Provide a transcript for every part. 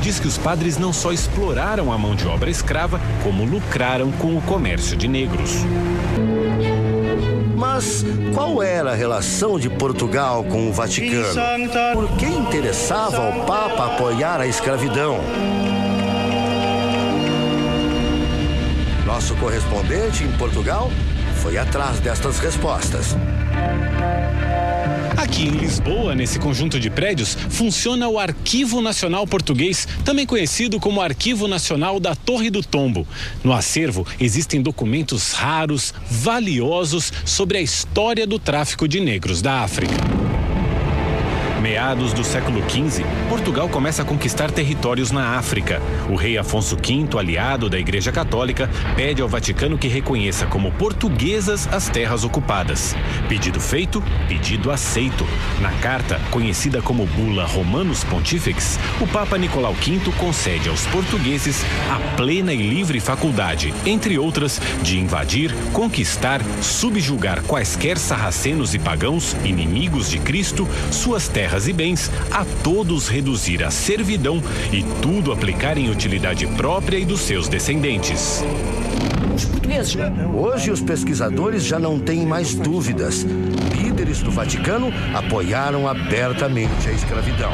diz que os padres não só exploraram a mão de obra escrava, como lucraram com o comércio de negros. Mas qual era a relação de Portugal com o Vaticano? Por que interessava ao Papa apoiar a escravidão? Nosso correspondente em Portugal foi atrás destas respostas. Aqui em Lisboa, nesse conjunto de prédios, funciona o Arquivo Nacional Português, também conhecido como Arquivo Nacional da Torre do Tombo. No acervo existem documentos raros, valiosos sobre a história do tráfico de negros da África. Meados do século XV, Portugal começa a conquistar territórios na África. O rei Afonso V, aliado da Igreja Católica, pede ao Vaticano que reconheça como portuguesas as terras ocupadas. Pedido feito, pedido aceito. Na carta, conhecida como Bula Romanus Pontifex, o Papa Nicolau V concede aos portugueses a plena e livre faculdade, entre outras, de invadir, conquistar, subjugar quaisquer sarracenos e pagãos, inimigos de Cristo, suas terras e bens, a todos reduzir à servidão e tudo aplicar em utilidade própria e dos seus descendentes. Os portugueses. Hoje os pesquisadores já não têm mais dúvidas. Líderes do Vaticano apoiaram abertamente a escravidão.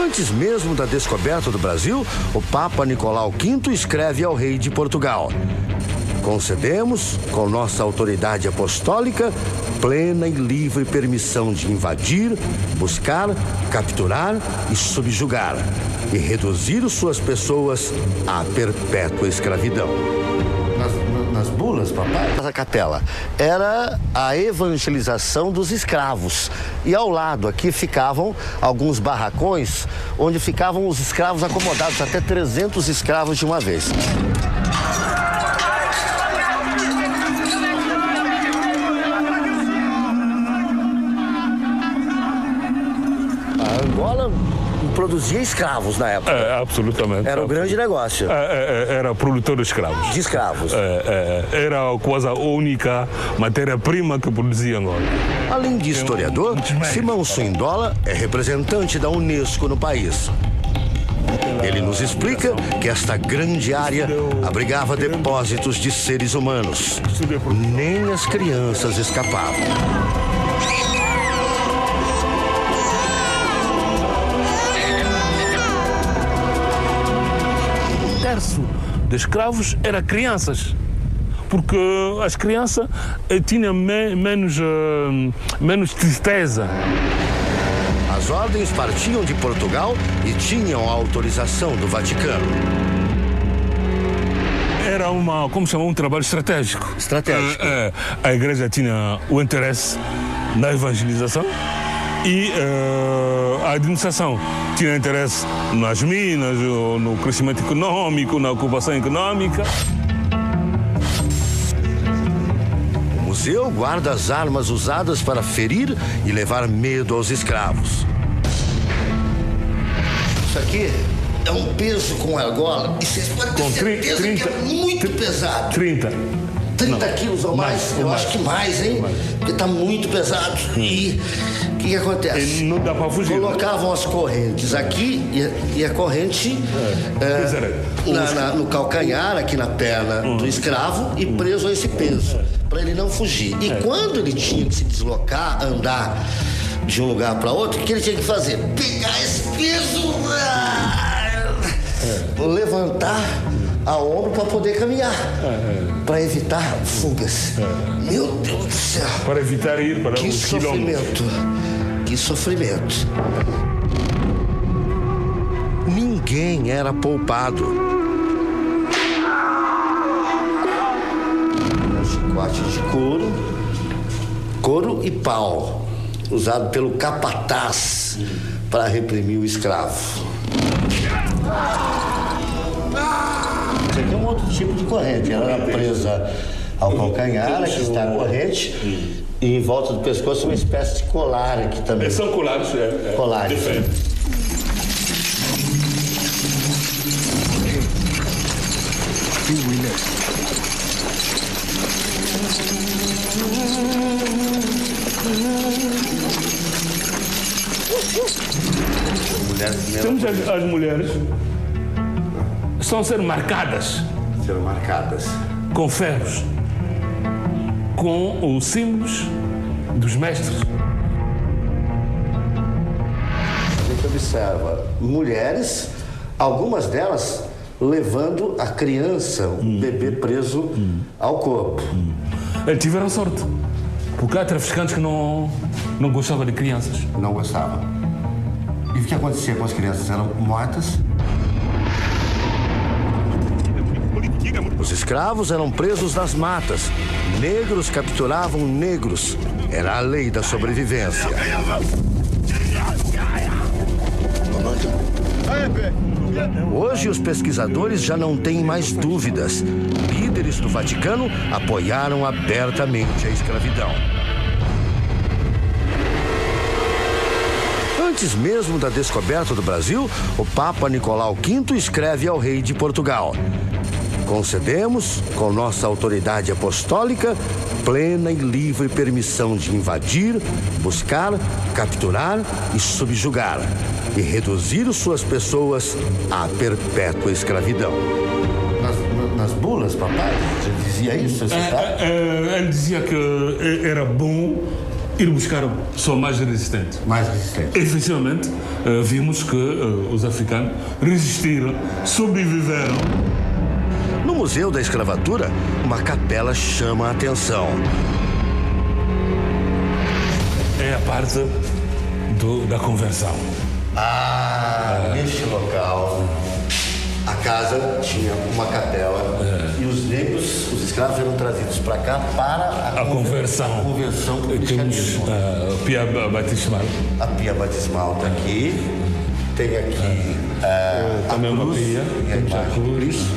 Antes mesmo da descoberta do Brasil, o Papa Nicolau V escreve ao rei de Portugal: concedemos, com nossa autoridade apostólica, plena e livre permissão de invadir, buscar, capturar e subjugar, e reduzir suas pessoas à perpétua escravidão. Nas bulas, papai? A capela era a evangelização dos escravos. E ao lado aqui ficavam alguns barracões onde ficavam os escravos acomodados, até 300 escravos de uma vez. Angola produzia escravos na época. Absolutamente. Era um grande negócio. Era produtor de escravos. De escravos. Era quase a única matéria-prima que produzia Angola. Além de historiador, Simão Suindola é representante da Unesco no país. Ele nos explica que esta grande área abrigava depósitos de seres humanos. Nem as crianças escapavam. De escravos era crianças, porque as crianças tinham menos tristeza. As ordens partiam de Portugal e tinham a autorização do Vaticano. Era um trabalho estratégico. Estratégico. A igreja tinha o interesse na evangelização e a administração tinha interesse nas minas, no crescimento econômico, na ocupação econômica. O museu guarda as armas usadas para ferir e levar medo aos escravos. Isso aqui é um peso com argola e vocês podem ter certeza 30, que é muito pesado. 30 quilos ou mais? Eu acho que mais, hein? Porque tá muito pesado. E o que acontece? Não dá para fugir. Colocavam as correntes aqui e a corrente no calcanhar, aqui na perna do escravo e preso a esse peso, para ele não fugir. E quando ele tinha que se deslocar, andar de um lugar para outro, o que ele tinha que fazer? Pegar esse peso, levantar a ombro para poder caminhar, para evitar fugas. Meu Deus do céu! Para evitar ir para os quilômetros. Que sofrimento! Ninguém era poupado. Um chicote de couro e pau, usado pelo capataz para reprimir o escravo. Isso aqui é um outro tipo de corrente. Ela era presa ao calcanhar, aqui está a corrente, e em volta do pescoço uma espécie de colar aqui também. São colares, colares. Diferente. Temos as mulheres estão a ser marcadas. Serão marcadas. Com ferros, com os símbolos dos mestres. A gente observa mulheres, algumas delas levando a criança, um bebê preso ao corpo. Tiveram sorte, porque há traficantes que não gostavam de crianças. Não gostavam. E o que acontecia com as crianças? Eram mortas. Os escravos eram presos nas matas. Negros capturavam negros. Era a lei da sobrevivência. Hoje, os pesquisadores já não têm mais dúvidas. Líderes do Vaticano apoiaram abertamente a escravidão. Antes mesmo da descoberta do Brasil, o Papa Nicolau V escreve ao rei de Portugal: concedemos, com nossa autoridade apostólica, plena e livre permissão de invadir, buscar, capturar e subjugar, e reduzir suas pessoas à perpétua escravidão. Nas bulas, papai, você dizia isso? Ele dizia que era bom ir buscar a pessoa mais resistente. Mais resistente. Efetivamente, vimos que os africanos resistiram, sobreviveram. No Museu da Escravatura, uma capela chama a atenção. É a parte da conversão. Neste local, a casa tinha uma capela e os negros, os escravos, eram trazidos para cá para a conversão. A conversão para o cristianismo. A pia batismal. A pia batismal está aqui. Tem aqui também a cruz, uma pia. e a imagem de Cristo.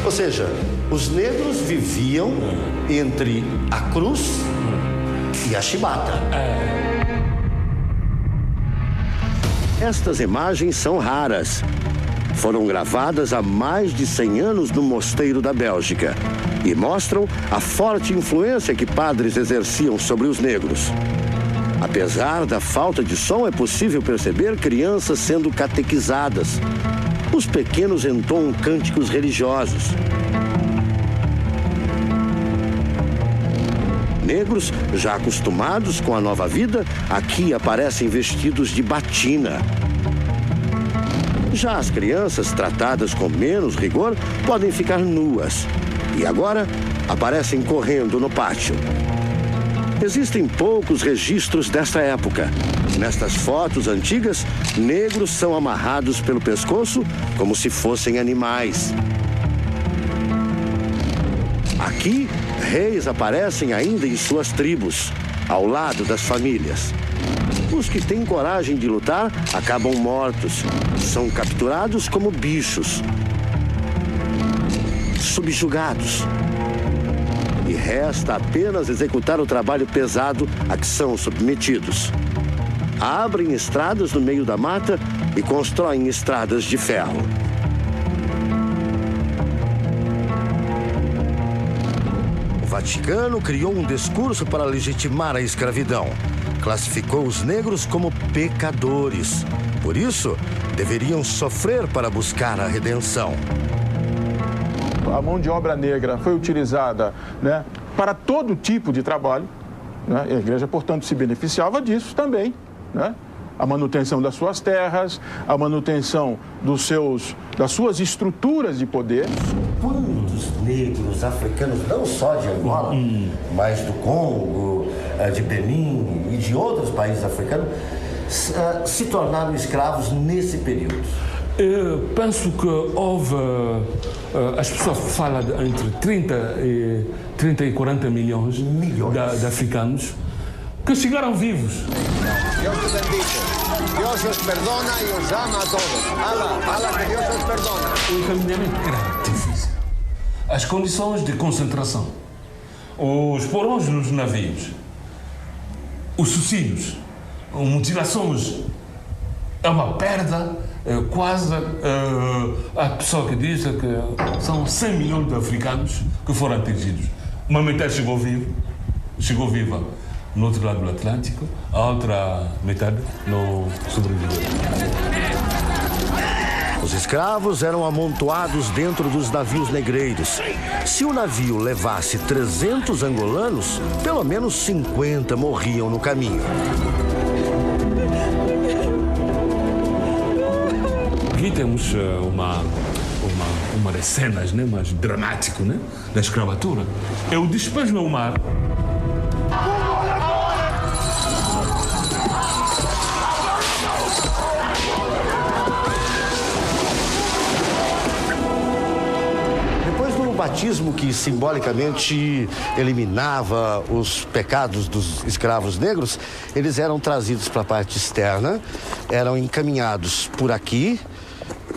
Ou seja, os negros viviam entre a cruz e a chibata. Estas imagens são raras. Foram gravadas há mais de 100 anos no Mosteiro da Bélgica e mostram a forte influência que padres exerciam sobre os negros. Apesar da falta de som, é possível perceber crianças sendo catequizadas. Os pequenos entoam cânticos religiosos. Negros, já acostumados com a nova vida, aqui aparecem vestidos de batina. Já as crianças, tratadas com menos rigor, podem ficar nuas. E agora, aparecem correndo no pátio. Existem poucos registros desta época. Nestas fotos antigas, negros são amarrados pelo pescoço como se fossem animais. Aqui, reis aparecem ainda em suas tribos, ao lado das famílias. Os que têm coragem de lutar acabam mortos. São capturados como bichos, subjugados. E resta apenas executar o trabalho pesado a que são submetidos. Abrem estradas no meio da mata e constroem estradas de ferro. O Vaticano criou um discurso para legitimar a escravidão. Classificou os negros como pecadores. Por isso, deveriam sofrer para buscar a redenção. A mão de obra negra foi utilizada, né, para todo tipo de trabalho, né? A igreja, portanto, se beneficiava disso também, né? A manutenção das suas terras, a manutenção das suas estruturas de poder. Quantos negros africanos, não só de Angola, mas do Congo, de Benin e de outros países africanos, se tornaram escravos nesse período? Eu penso que houve, as pessoas falam de entre 30 e 40 milhões de africanos que chegaram vivos. Deus os bendice, Deus os perdona e os ama a todos. Ala que Deus os perdona. O encaminhamento era difícil. As condições de concentração, os porões nos navios, os suicídios, mutilações, é uma perda. Quase a pessoa que diz que são 100 milhões de africanos que foram atingidos. Uma metade chegou viva. no outro lado do Atlântico, a outra metade no sobreviveu. Os escravos eram amontoados dentro dos navios negreiros. Se o navio levasse 300 angolanos, pelo menos 50 morriam no caminho. Aqui temos uma das cenas, né, mais dramático, né, da escravatura. É o despejo ao mar. Batismo que simbolicamente eliminava os pecados dos escravos negros, eles eram trazidos para a parte externa, eram encaminhados por aqui,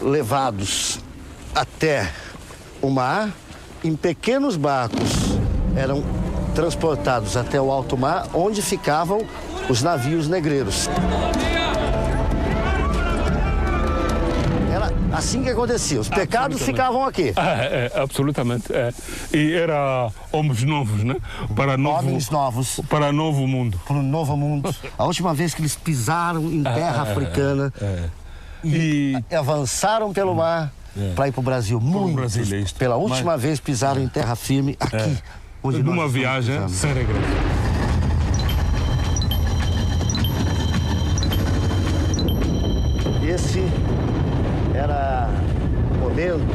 levados até o mar, em pequenos barcos, eram transportados até o alto mar, onde ficavam os navios negreiros. Assim que acontecia, os pecados ficavam aqui. Absolutamente. E era homens novos, né? Homens novos. Para novo mundo. Para um novo mundo. A última vez que eles pisaram em terra africana e avançaram pelo mar para ir para o Brasil. Muitos, pela última vez, pisaram em terra firme aqui. Onde numa viagem sem regresso. Esse era o momento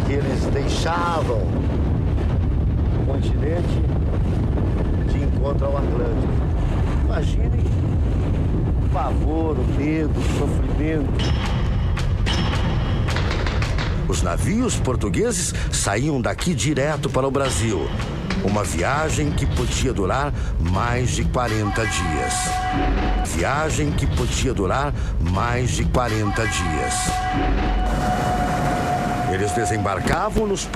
em que eles deixavam o continente de encontro ao Atlântico. Imaginem o pavor, o medo, o sofrimento. Os navios portugueses saíam daqui direto para o Brasil. Uma viagem que podia durar mais de 40 dias. Viagem que podia durar mais de 40 dias. Eles desembarcavam nos...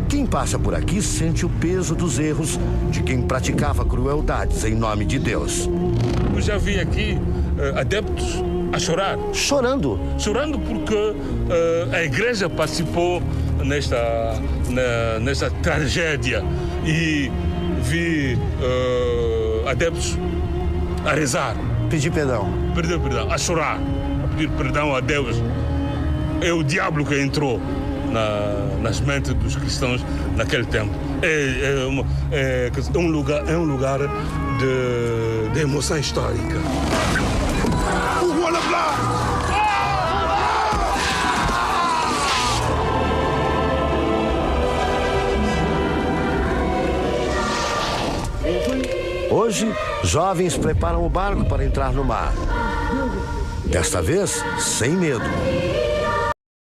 Quem passa por aqui sente o peso dos erros de quem praticava crueldades em nome de Deus. Eu já vi aqui adeptos a chorar. Chorando? Chorando porque a igreja participou nesta tragédia e vi adeptos a rezar. Pedir perdão. Pedir perdão, a chorar, a pedir perdão a Deus. É o diabo que entrou nas mentes dos cristãos naquele tempo. É um lugar de emoção histórica. Hoje, jovens preparam o barco para entrar no mar. Desta vez, sem medo.